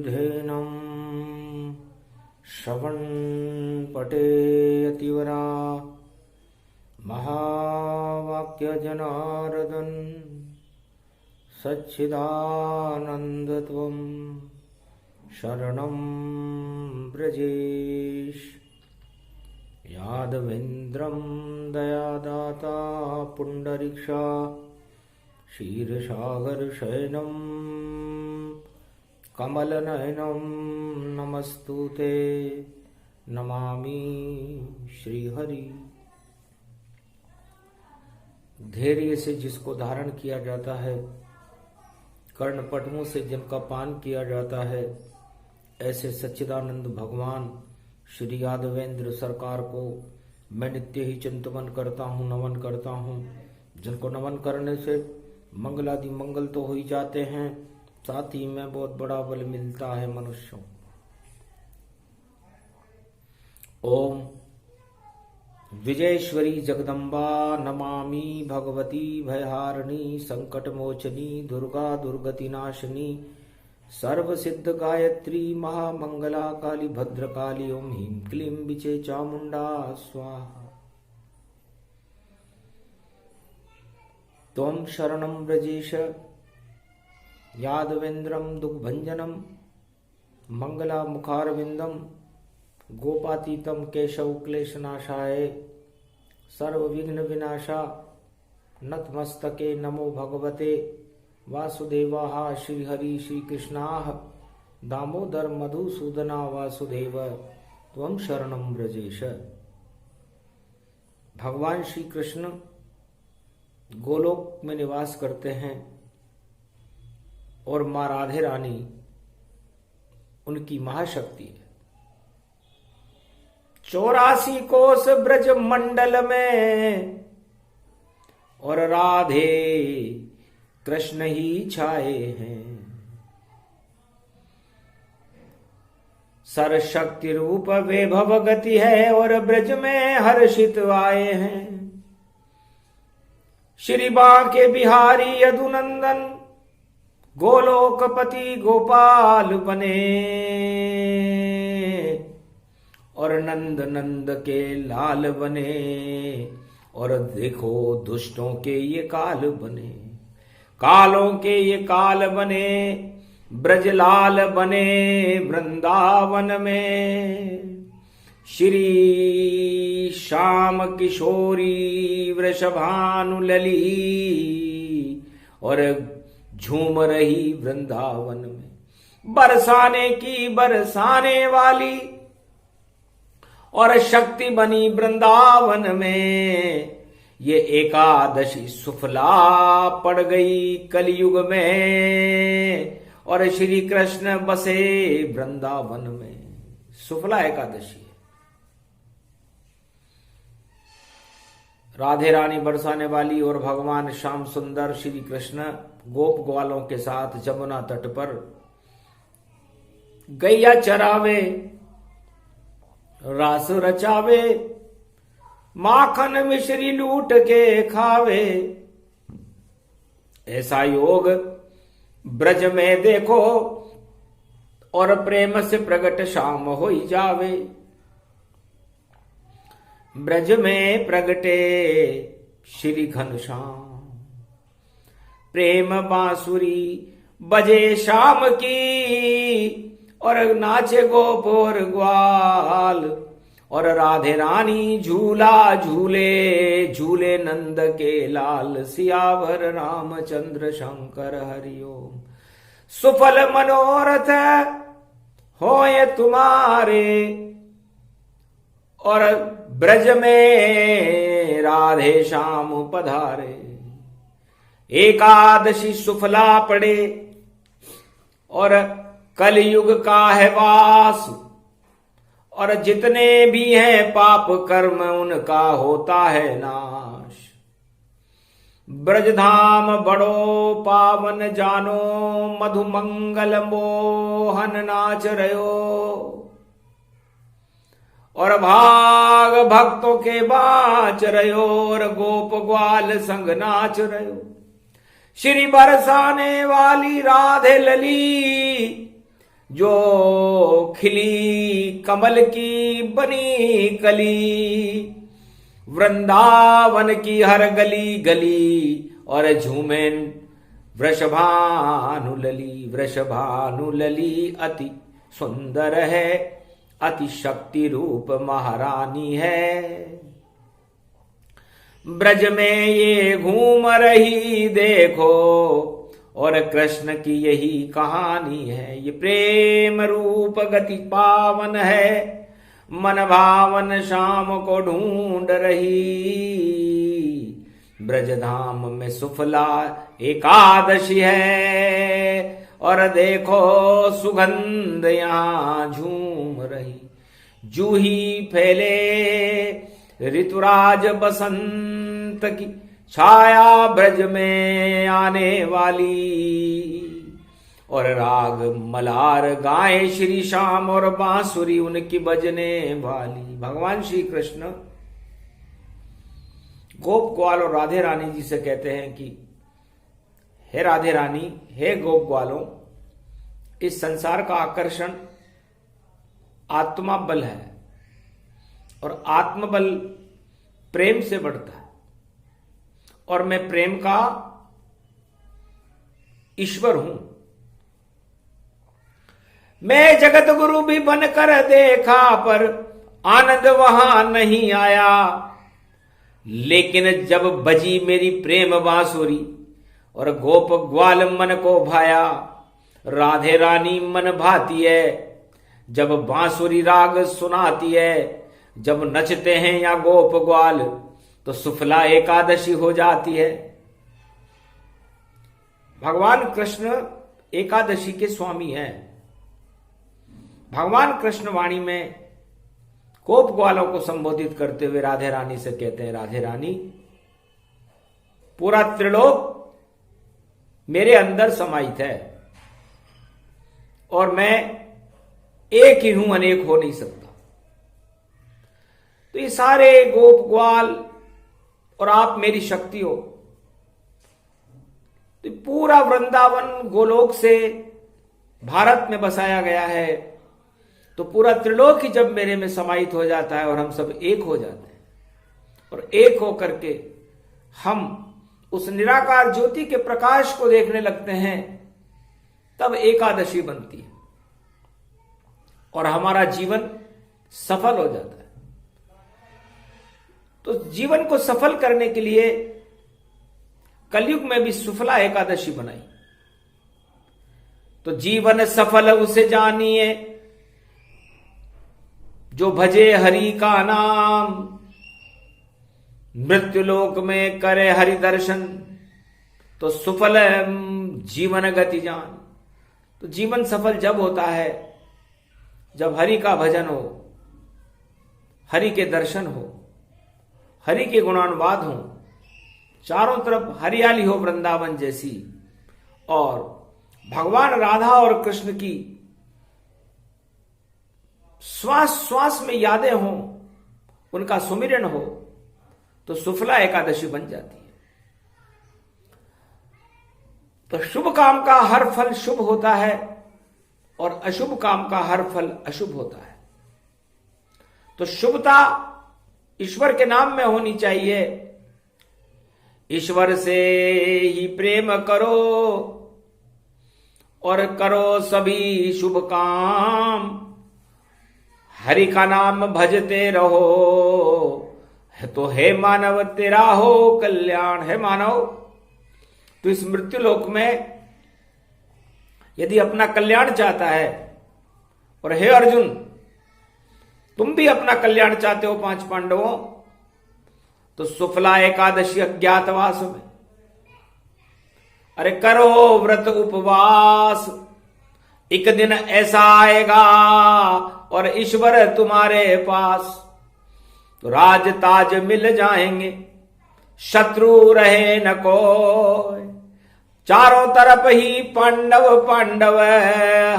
धेनं श्रवणपठेऽतिवरा महावाक्यजनार्दन सच्चिदानन्दत्वं शरणं व्रजेश। यादवेन्द्रं दयादाता पुण्डरीक्षा क्षीरसागरशयनं कमलनयनं नमस्तुते नमामि श्रीहरि। धैर्य से जिसको धारण किया जाता है, कर्णपटमों से जिनका पान किया जाता है, ऐसे सच्चिदानंद भगवान श्री यादवेंद्र सरकार को मैं नित्य ही चिंतन करता हूँ, नमन करता हूँ। जिनको नमन करने से मंगलादि मंगल तो हो ही जाते हैं, साथ ही में बहुत बड़ा बल मिलता है मनुष्यों। ओम विजयेश्वरी जगदम्बा नमामि भगवती भयहारिणी संकटमोचनी दुर्गा दुर्गतिनाशिनी सर्व सिद्ध गायत्री महामंगला काली भद्रकाली ओम ह्रीं क्लीं विचे चामुंडा स्वाहा। त्वं शरणं व्रजेश यादवेन्द्रं दुःखभंजनं मंगलामुखारविंदं गोपातीतं केशव क्लेशनाशाय सर्वविघ्न विनाशा नतमस्तके नमो भगवते वासुदेवाः श्रीहरि श्रीकृष्णाः दामोदर मधुसूदना वासुदेव त्वं शरणं व्रजेश। भगवान श्री कृष्ण गोलोक में निवास करते हैं और माँ राधे रानी उनकी महाशक्ति है। 84 कोस ब्रज मंडल में और राधे कृष्ण ही छाए हैं। सरशक्ति रूप वैभव गति है और ब्रज में हर्षित आए हैं। श्री बांके बिहारी यदुनंदन गोलोकपति गोपाल बने और नंद नंद के लाल बने। और देखो दुष्टों के ये काल बने, कालों के ये काल बने, ब्रजलाल बने वृंदावन में। श्री श्याम किशोरी वृषभानुलली और झूम रही वृंदावन में। बरसाने की बरसाने वाली और शक्ति बनी वृंदावन में। ये एकादशी सुफला पड़ गई कलयुग में और श्री कृष्ण बसे वृंदावन में। सुफला एकादशी है। राधे रानी बरसाने वाली और भगवान श्याम सुंदर श्री कृष्ण गोप ग्वालों के साथ जमुना तट पर गैया चरावे, रास रचावे, माखन मिश्री लूट के खावे। ऐसा योग ब्रज में देखो और प्रेम से प्रगट शाम हो जावे। ब्रज में प्रगटे श्री घनश्याम, प्रेम बांसुरी बजे शाम की और नाचे गोप और ग्वाल। और राधे रानी झूला झूले, झूले नंद के लाल। सियावर रामचंद्र शंकर हरिओम। सुफल मनोरथ होए तुम्हारे और ब्रज में राधे श्याम पधारे। एकादशी सुफला पड़े और कलयुग का है वास और जितने भी हैं पाप कर्म उनका होता है नाश। ब्रजधाम बड़ो पावन जानो मधुमंगल मोहन नाच रयो। और भाग भक्तों के बाच रयो और गोप ग्वाल संग नाच रयो। श्री बरसाने वाली राधे लली जो खिली कमल की बनी कली, वृंदावन की हर गली गली, और झूमे वृषभानुलली। वृषभानुलली अति सुंदर है, अति शक्ति रूप महारानी है। ब्रज में ये घूम रही देखो, और कृष्ण की यही कहानी है। ये प्रेम रूप गति पावन है, मन भावन शाम को ढूंढ रही। ब्रजधाम में सुफला एकादशी है, और देखो सुगंध यहाँ झूम रही। जूही फैले ऋतुराज बसंत की, छाया ब्रज में आने वाली, और राग मलार गाए श्री श्याम, और बांसुरी उनकी बजने वाली। भगवान श्री कृष्ण गोप ग्वाल और राधे रानी जी से कहते हैं कि हे राधे रानी, हे गोप ग्वालों, इस संसार का आकर्षण आत्मा बल है, और आत्मबल प्रेम से बढ़ता है, और मैं प्रेम का ईश्वर हूं। मैं जगत गुरु भी बनकर देखा, पर आनंद वहां नहीं आया। लेकिन जब बजी मेरी प्रेम बांसुरी, और गोप ग्वाल मन को भाया। राधे रानी मन भाती है जब बांसुरी राग सुनाती है। जब नचते हैं या गोप ग्वाल, तो सुफला एकादशी हो जाती है। भगवान कृष्ण एकादशी के स्वामी हैं। भगवान कृष्ण वाणी में गोप ग्वालों को संबोधित करते हुए राधे रानी से कहते हैं, राधे रानी, पूरा त्रिलोक मेरे अंदर समाहित है, और मैं एक ही हूं, अनेक हो नहीं सकता। तो ये सारे गोप ग्वाल और आप मेरी शक्ति हो। तो पूरा वृंदावन गोलोक से भारत में बसाया गया है, तो पूरा त्रिलोक ही जब मेरे में समाहित हो जाता है और हम सब एक हो जाते हैं, और एक होकर के हम उस निराकार ज्योति के प्रकाश को देखने लगते हैं, तब एकादशी बनती है और हमारा जीवन सफल हो जाता है। तो जीवन को सफल करने के लिए कलयुग में भी सुफला एकादशी बनाई। तो जीवन सफल उसे जानिए जो भजे हरि का नाम, मृत्युलोक में करे हरि दर्शन, तो सुफल जीवन गति जान। तो जीवन सफल जब होता है जब हरि का भजन हो, हरि के दर्शन हो, हरि के गुणानुवाद हो, चारों तरफ हरियाली हो वृंदावन जैसी, और भगवान राधा और कृष्ण की श्वास श्वास में यादें हों, उनका सुमिरन हो, तो सुफला एकादशी बन जाती है। तो शुभ काम का हर फल शुभ होता है और अशुभ काम का हर फल अशुभ होता है। तो शुभता ईश्वर के नाम में होनी चाहिए। ईश्वर से ही प्रेम करो और करो सभी शुभ काम, हरि का नाम भजते रहो, तो हे मानव तेरा हो कल्याण। है मानव, तो इस मृत्युलोक में यदि अपना कल्याण चाहता है, और हे अर्जुन तुम भी अपना कल्याण चाहते हो पांच पांडवों, तो सुफला एकादशी अज्ञातवास में अरे करो व्रत उपवास। एक दिन ऐसा आएगा और ईश्वर तुम्हारे पास, तो राज ताज मिल जाएंगे, शत्रु रहे न कोई। चारों तरफ ही पांडव पांडव,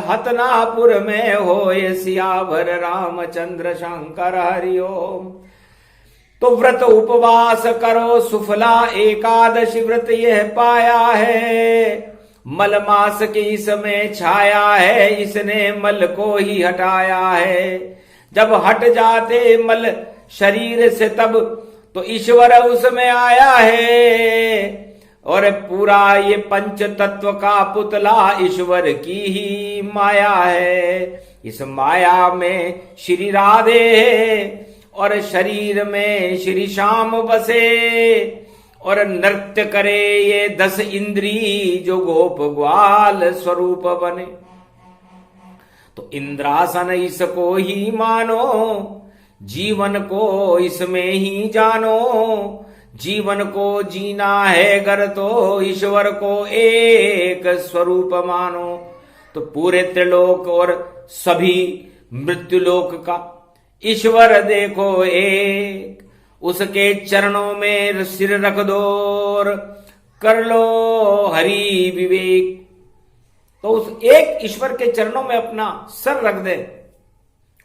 हतनापुर में होए सियावर रामचंद्र शंकर हरिओम। तो व्रत उपवास करो, सुफला एकादशी व्रत यह पाया है, मलमास की इसमें छाया है, इसने मल को ही हटाया है। जब हट जाते मल शरीर से तब तो ईश्वर उसमें आया है। और पूरा ये पंच तत्व का पुतला ईश्वर की ही माया है। इस माया में श्री राधे और शरीर में श्री श्याम बसे। और नृत्य करे ये 10 इंद्री जो गोप ग्वाल स्वरूप बने। तो इंद्रासन इसको ही मानो, जीवन को इसमें ही जानो। जीवन को जीना है गर तो ईश्वर को एक स्वरूप मानो। तो पूरे त्रिलोक और सभी मृत्युलोक का ईश्वर देखो एक। उसके चरणों में सिर रख दो और कर लो हरि विवेक। तो उस एक ईश्वर के चरणों में अपना सर रख दे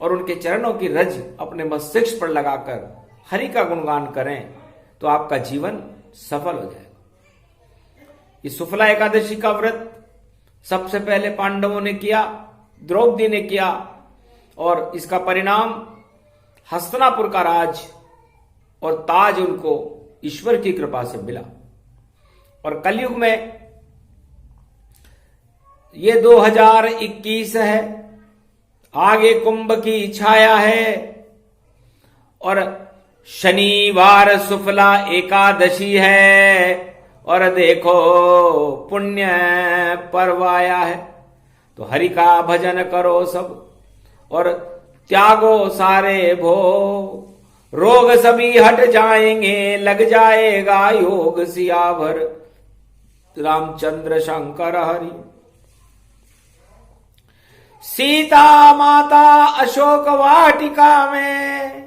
और उनके चरणों की रज अपने मस्तिष्क पर लगाकर हरि का गुणगान करें तो आपका जीवन सफल हो जाएगा। इस शुक्ला एकादशी का व्रत सबसे पहले पांडवों ने किया, द्रौपदी ने किया और इसका परिणाम हस्तिनापुर का राज और ताज उनको ईश्वर की कृपा से मिला। और कलयुग में ये 2021 है, आगे कुंभ की छाया है और शनिवार शुक्ला एकादशी है और देखो पुण्य पर्व आया है। तो हरि का भजन करो सब और त्यागो सारे भोग। रोग सभी हट जाएंगे, लग जाएगा योग सियावर रामचंद्र शंकर हरि। सीता माता अशोक वाटिका में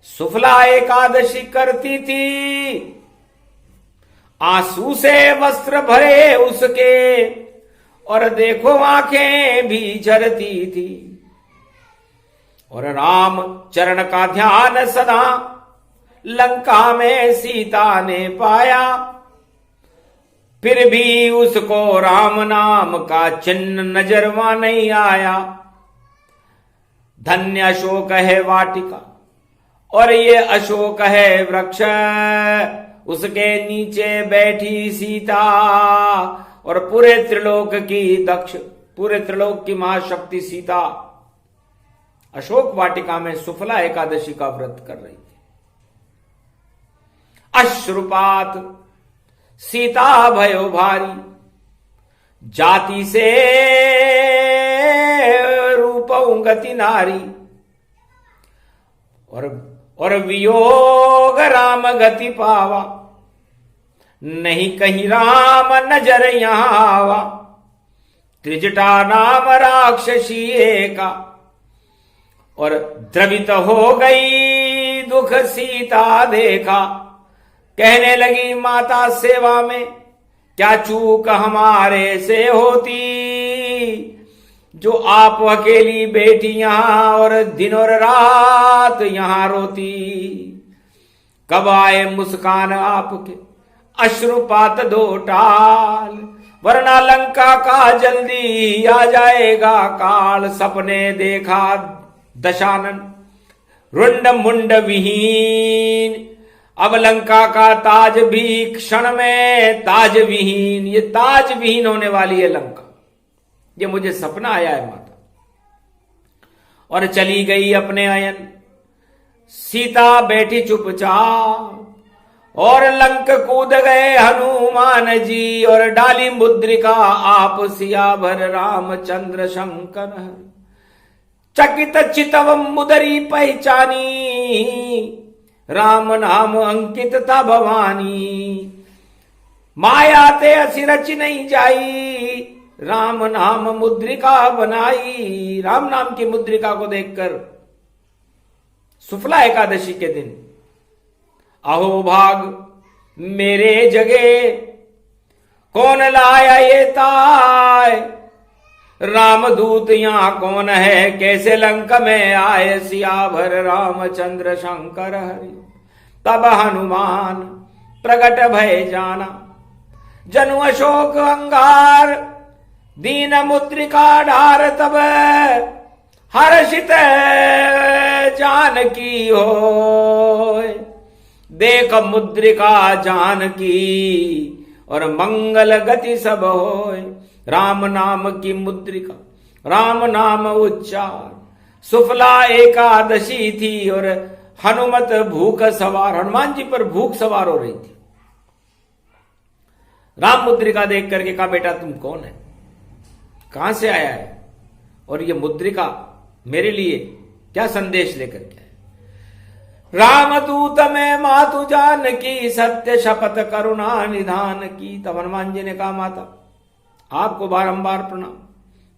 शुक्ला एकादशी करती थी। आंसू से वस्त्र भरे उसके और देखो आंखें भी झरती थी। और राम चरण का ध्यान सदा लंका में सीता ने पाया। फिर भी उसको राम नाम का चिन्ह नजरवा नहीं आया। धन्य अशोक है वाटिका और ये अशोक है वृक्ष, उसके नीचे बैठी सीता और पूरे त्रिलोक की दक्ष, पूरे त्रिलोक की महाशक्ति सीता अशोक वाटिका में शुक्ला एकादशी का व्रत कर रही थी। अश्रुपात सीता भयो भारी, जाति से रूपऊ गति नारी। और वियोग राम गति पावा, नहीं कहीं राम नजर यहां आवा। त्रिजटा नाम राक्षसी एका और द्रवित हो गई दुख सीता देखा। कहने लगी माता सेवा में क्या चूक हमारे से होती, जो आप अकेली बेटी यहां और दिन और रात यहां रोती। कब आए मुस्कान आपके अश्रुपात दो टाल, वरना लंका का जल्दी आ जाएगा काल। सपने देखा दशानन रुंड मुंड विहीन, अब लंका का ताज भी क्षण में ताज विहीन। ये ताज विहीन होने वाली है लंका, ये मुझे सपना आया है माता। और चली गई अपने अयन, सीता बैठी चुपचाप और लंक कूद गए हनुमान जी। और डाली मुद्रिका आप सियावर रामचंद्र शंकर। चकित चितव मुदरी पहचानी, राम नाम अंकित था भवानी। माया ते असिरच नहीं जाई, राम नाम मुद्रिका बनाई। राम नाम की मुद्रिका को देखकर शुक्ला एकादशी के दिन अहो भाग मेरे जगे, कौन लाया ये ताय। रामदूत यहां कौन है, कैसे लंक में आए। सियावर रामचंद्र शंकर हरि। तब हनुमान प्रगट भय जाना, जनु अशोक अंगार, दीन मुद्रिका ढार तब हर्षित जानकी होय। देख मुद्रिका जानकी और मंगल गति सब होय। राम नाम की मुद्रिका, राम नाम उच्चार, सुफला एकादशी थी और हनुमत भूख सवार, हनुमान जी पर भूख सवार हो रही थी। राम मुद्रिका देख करके कहा, बेटा तुम कौन है, कहां से आया है, और ये मुद्रिका मेरे लिए क्या संदेश लेकर के आए। राम दूत में मातु जानकी, सत्य शपथ करुणा निधान की। तब हनुमान जी ने कहा, माता आपको बारंबार प्रणाम,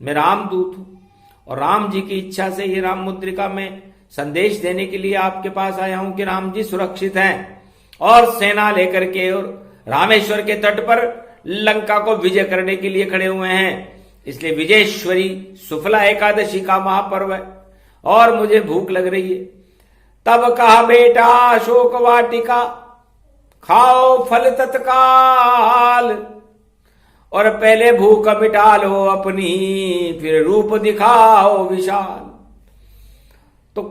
मैं रामदूत हूं और राम जी की इच्छा से ये राम मुद्रिका में संदेश देने के लिए आपके पास आया हूं कि राम जी सुरक्षित हैं और सेना लेकर के और रामेश्वर के तट पर लंका को विजय करने के लिए खड़े हुए हैं। इसलिए विजयेश्वरी सुफला एकादशी का महापर्व है और मुझे भूख लग रही है। तब कहा, बेटा अशोक वाटिका खाओ फल तत्काल, और पहले भूख मिटा लो अपनी, फिर रूप दिखाओ विशाल। तो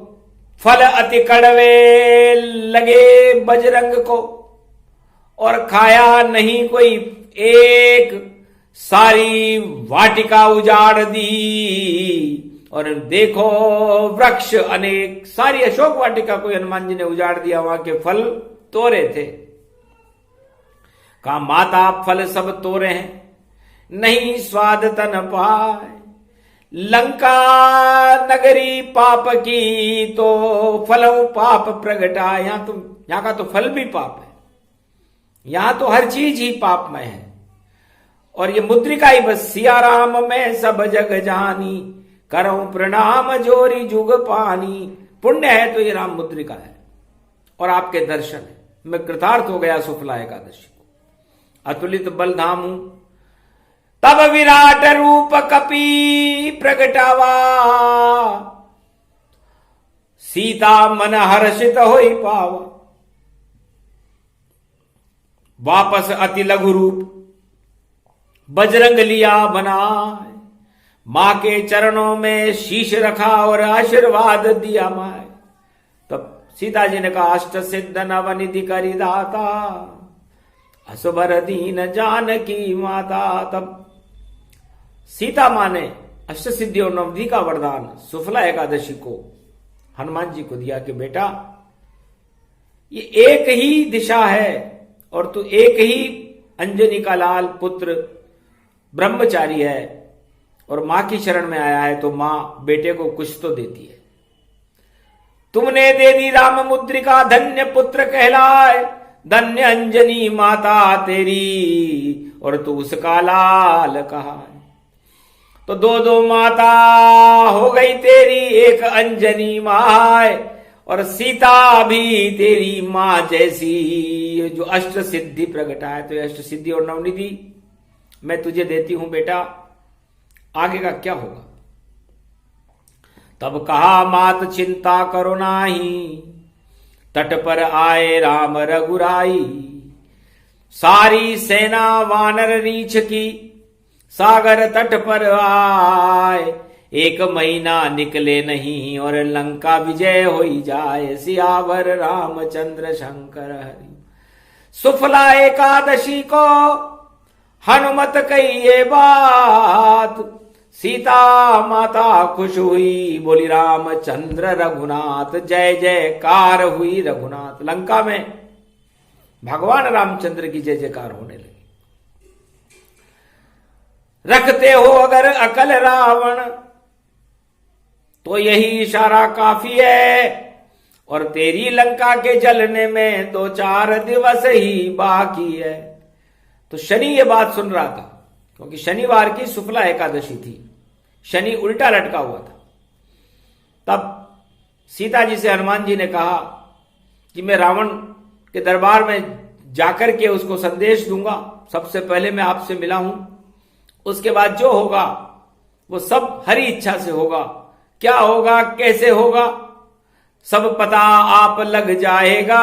फल अति कड़वे लगे बजरंग को और खाया नहीं कोई एक, सारी वाटिका उजाड़ दी। और देखो वृक्ष अनेक, सारी अशोक वाटिका को हनुमान जी ने उजाड़ दिया, वहां के फल तोड़े थे। कहा, माता आप फल सब तोड़े हैं, नहीं स्वाद तन पाए। लंका नगरी पाप की, तो फलों पाप प्रगटा। यहां का तो फल भी पाप है, यहां तो हर चीज ही पापमय है। और ये मुद्रिका ही बस, सिया राम में सब जग जानी, करऊं प्रणाम जोरी जुग पानी। पुण्य है तो ये राम मुद्रिका है और आपके दर्शन है। मैं कृतार्थ हो गया सुफला एकादशी को। अतुलित बल धाम हूं, तब विराट रूप कपि प्रगटावा। सीता मन हर्षित होई पावा, वापस अति लघु रूप बजरंग लिया बनाए। मां के चरणों में शीश रखा और आशीर्वाद दिया माए। तब सीता जी ने कहा, अष्ट सिद्ध नवनिधि करी दाता, असुबर दीन जानकी माता। तब सीता मां ने अष्ट सिद्धि और नवनिधि का वरदान सुफला एकादशी को हनुमान जी को दिया कि बेटा ये एक ही दिशा है और तू एक ही अंजनी का लाल पुत्र ब्रह्मचारी है और मां की शरण में आया है, तो मां बेटे को कुछ तो देती है। तुमने दे दी राम मुद्रिका, धन्य पुत्र कहलाए, धन्य अंजनी माता तेरी, और तू उसका लाल कहा। तो दो दो माता हो गई तेरी, एक अंजनी माए, और सीता भी तेरी मां जैसी, जो अष्ट सिद्धि प्रगटाए। तो अष्ट सिद्धि और नवनिधि मैं तुझे देती हूं बेटा, आगे का क्या होगा। तब कहा, मात चिंता करो नाही, तट पर आए राम रघुराई। सारी सेना वानर रीछ की, सागर तट पर आए। एक महीना निकले नहीं और लंका विजय होई जाए। सियावर रामचंद्र शंकर हरि। सुफला एकादशी को हनुमत कही ये बात, सीता माता खुश हुई, बोली रामचंद्र रघुनाथ। जय जयकार हुई रघुनाथ। लंका में भगवान रामचंद्र की जय जयकार होने लगी। रखते हो अगर अकल रावण, तो यही इशारा काफी है, और तेरी लंका के जलने में 2-4 दिवस ही बाकी है। तो शनि ये बात सुन रहा था, क्योंकि शनिवार की शुक्ला एकादशी थी, शनि उल्टा लटका हुआ था। तब सीता जी से हनुमान जी ने कहा कि मैं रावण के दरबार में जाकर के उसको संदेश दूंगा। सबसे पहले मैं आपसे मिला हूं, उसके बाद जो होगा वो सब हरी इच्छा से होगा। क्या होगा, कैसे होगा, सब पता आप लग जाएगा।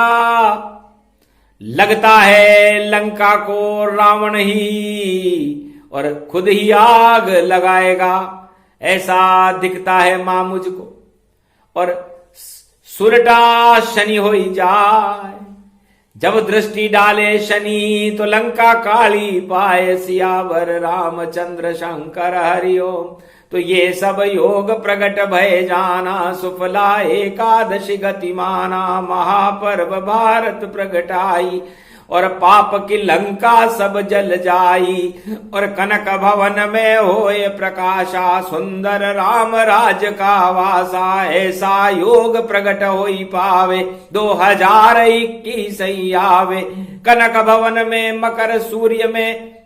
लगता है लंका को रावण ही और खुद ही आग लगाएगा, ऐसा दिखता है मां मुझको। और सुरटा शनि हो जाए, जब दृष्टि डाले शनि तो लंका काली पाए, सियावर रामचंद्र शंकर हरिओम। तो ये सब योग प्रगट भय जाना, सुफला एकादशी गतिमाना, महापर्व भारत प्रगटाई, और पाप की लंका सब जल जाई, और कनक भवन में होए प्रकाशा, सुंदर राम राज का वासा, ऐसा योग प्रगट होई पावे, 2021 आवे। कनक भवन में मकर सूर्य में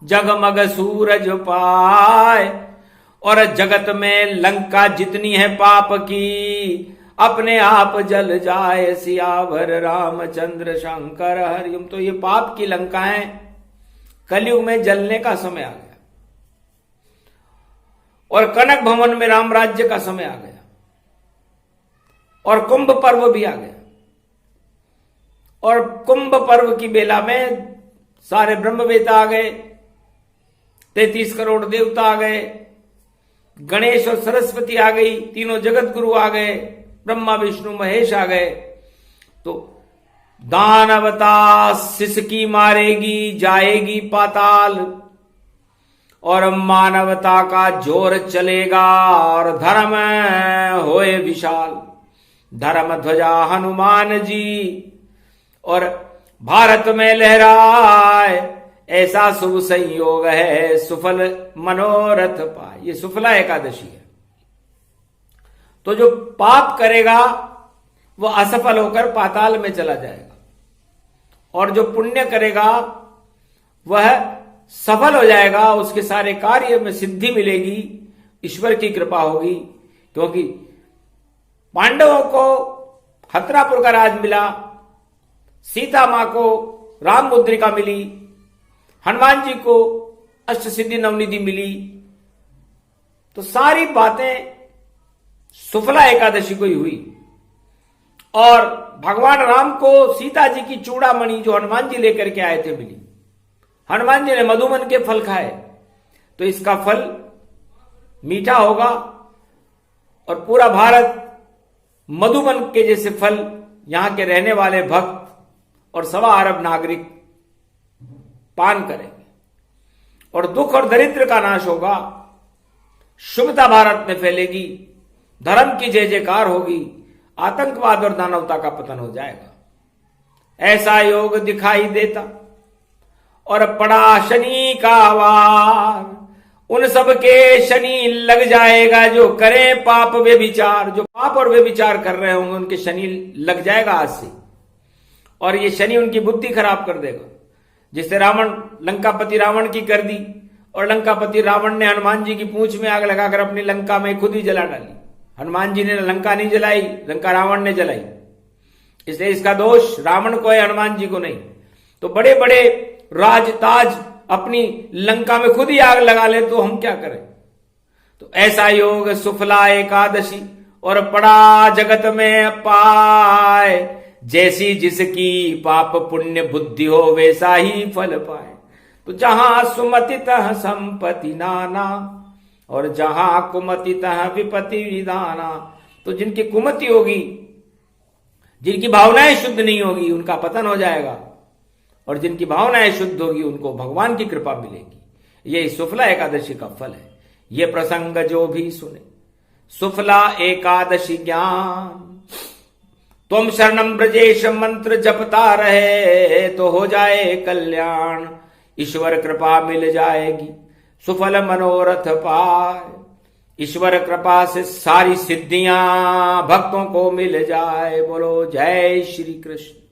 जगमग सूरज पाए, और जगत में लंका जितनी है पाप की, अपने आप जल जाए, सियावर रामचंद्र शंकर हरिओम। तो ये पाप की लंकाएं कलयुग में जलने का समय आ गया, और कनक भवन में राम राज्य का समय आ गया, और कुंभ पर्व भी आ गया। और कुंभ पर्व की बेला में सारे ब्रह्मवेता आ गए, 33 करोड़ देवता आ गए, गणेश और सरस्वती आ गई, तीनों जगत गुरु आ गए, ब्रह्मा विष्णु महेश आ गए। तो दानवता सिसकी मारेगी, जाएगी पाताल, और मानवता का जोर चलेगा, और धर्म होए विशाल, धर्म ध्वजा हनुमान जी, और भारत में लहराए, ऐसा शुभ संयोग है, सुफल मनोरथ पाए। ये सुफला एकादशी है। तो जो पाप करेगा वह असफल होकर पाताल में चला जाएगा, और जो पुण्य करेगा वह सफल हो जाएगा, उसके सारे कार्य में सिद्धि मिलेगी, ईश्वर की कृपा होगी। क्योंकि पांडवों को हथरापुर का राज मिला, सीता मां को राम मुद्रिका मिली, हनुमान जी को अष्ट सिद्धि नवनिधि मिली। तो सारी बातें सुफला एकादशी को ही हुई। और भगवान राम को सीता जी की चूड़ामणि जो हनुमान जी लेकर के आए थे मिली। हनुमान जी ने मधुमन के फल खाए, तो इसका फल मीठा होगा, और पूरा भारत मधुमन के जैसे फल, यहां के रहने वाले भक्त और 1.25 अरब नागरिक पान करेंगे, और दुख और दरिद्र का नाश होगा, शुभता भारत में फैलेगी, धर्म की जय जयकार होगी, आतंकवाद और दानवता का पतन हो जाएगा। ऐसा योग दिखाई देता, और पड़ा शनि का वार, उन सब के शनि लग जाएगा जो करें पाप वे विचार। जो पाप और वे विचार कर रहे होंगे उनके शनि लग जाएगा आज से, और ये शनि उनकी बुद्धि खराब कर देगा। जिससे रावण लंकापति रावण की कर दी, और लंकापति रावण ने हनुमान जी की पूंछ में आग लगाकर अपनी लंका में खुद ही जला डाली। हनुमान जी ने लंका नहीं जलाई, लंका रावण ने जलाई, इसलिए इसका दोष रावण को है, हनुमान जी को नहीं। तो बड़े बड़े राज ताज अपनी लंका में खुद ही आग लगा ले तो हम क्या करें। तो ऐसा योग सुफला एकादशी, और पड़ा जगत में पाए, जैसी जिसकी पाप पुण्य बुद्धि हो वैसा ही फल पाए। तो जहां सुमति तह संपत्ति नाना, और जहां कुमति तह विपत्ति विधाना। तो जिनकी कुमति होगी, जिनकी भावनाएं शुद्ध नहीं होगी, उनका पतन हो जाएगा, और जिनकी भावनाएं शुद्ध होगी उनको भगवान की कृपा मिलेगी। यही सुफला एकादशी का फल है। ये प्रसंग जो भी सुने, सुफला एकादशी ज्ञान, तुम शरणम ब्रजेश मंत्र जपता रहे, तो हो जाए कल्याण, ईश्वर कृपा मिल जाएगी, सुफल मनोरथ पाए। ईश्वर कृपा से सारी सिद्धियां भक्तों को मिल जाए। बोलो जय श्री कृष्ण।